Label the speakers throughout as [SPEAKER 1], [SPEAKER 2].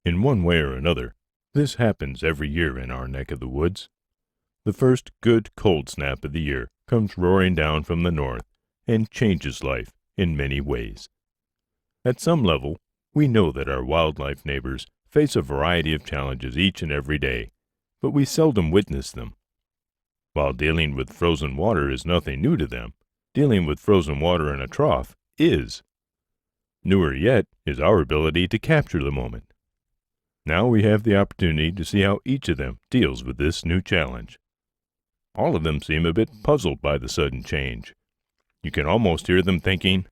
[SPEAKER 1] In one way or another, this happens every year in our neck of the woods. The first good cold snap of the year comes roaring down from the north and changes life in many ways. At some level, we know that our wildlife neighbors face a variety of challenges each and every day, but we seldom witness them. While dealing with frozen water is nothing new to them, dealing with frozen water in a trough is. Newer yet is our ability to capture the moment. Now we have the opportunity to see how each of them deals with this new challenge. All of them seem a bit puzzled by the sudden change. You can almost hear them thinking,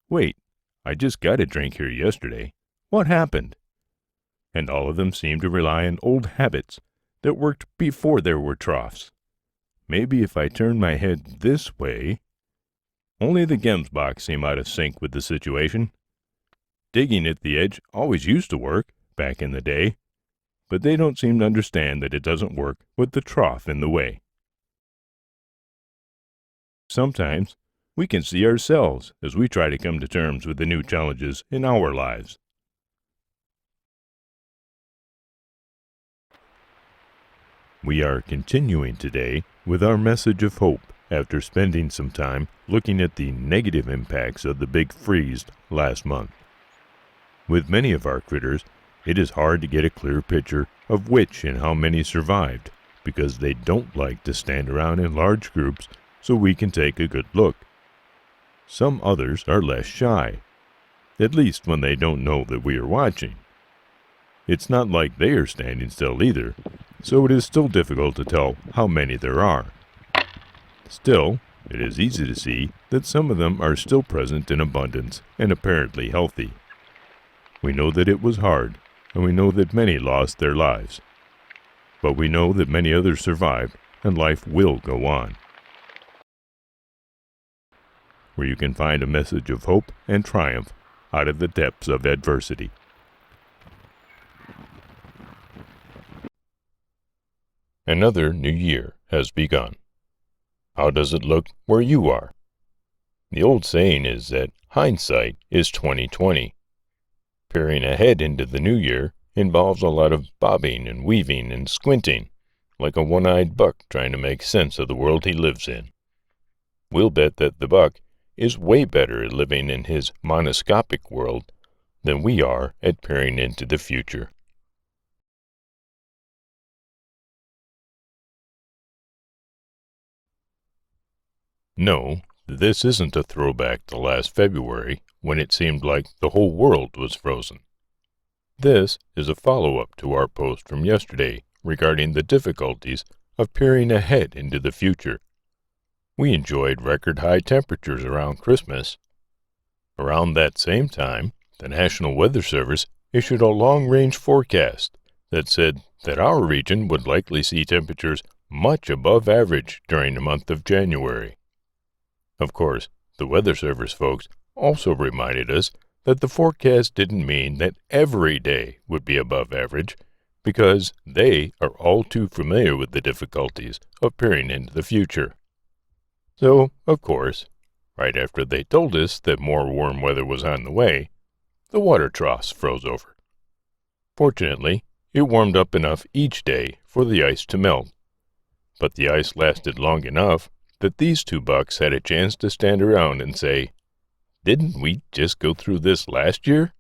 [SPEAKER 1] "Wait, I just got a drink here yesterday. What happened?" And all of them seem to rely on old habits that worked before there were troughs. Maybe if I turn my head this way. Only the gemsboks seem out of sync with the situation. Digging at the edge always used to work back in the day, but they don't seem to understand that it doesn't work with the trough in the way. Sometimes we can see ourselves as we try to come to terms with the new challenges in our lives. We are continuing today with our message of hope after spending some time looking at the negative impacts of the big freeze last month. With many of our critters, it is hard to get a clear picture of which and how many survived because they don't like to stand around in large groups so we can take a good look. Some others are less shy, at least when they don't know that we are watching. It's not like they are standing still either, so it is still difficult to tell how many there are. Still, it is easy to see that some of them are still present in abundance and apparently healthy. We know that it was hard, and we know that many lost their lives. But we know that many others survived, and life will go on. Where you can find a message of hope and triumph out of the depths of adversity. Another new year has begun. How does it look where you are? The old saying is that hindsight is 20/20. Peering ahead into the new year involves a lot of bobbing and weaving and squinting, like a one-eyed buck trying to make sense of the world he lives in. We'll bet that the buck is way better at living in his monoscopic world than we are at peering into the future. No, this isn't a throwback to last February when it seemed like the whole world was frozen. This is a follow-up to our post from yesterday regarding the difficulties of peering ahead into the future. We enjoyed record-high temperatures around Christmas. Around that same time, the National Weather Service issued a long-range forecast that said that our region would likely see temperatures much above average during the month of January. Of course, the Weather Service folks also reminded us that the forecast didn't mean that every day would be above average, because they are all too familiar with the difficulties of peering into the future. So, of course, right after they told us that more warm weather was on the way, the water troughs froze over. Fortunately, it warmed up enough each day for the ice to melt, but the ice lasted long enough that these two bucks had a chance to stand around and say, "Didn't we just go through this last year?"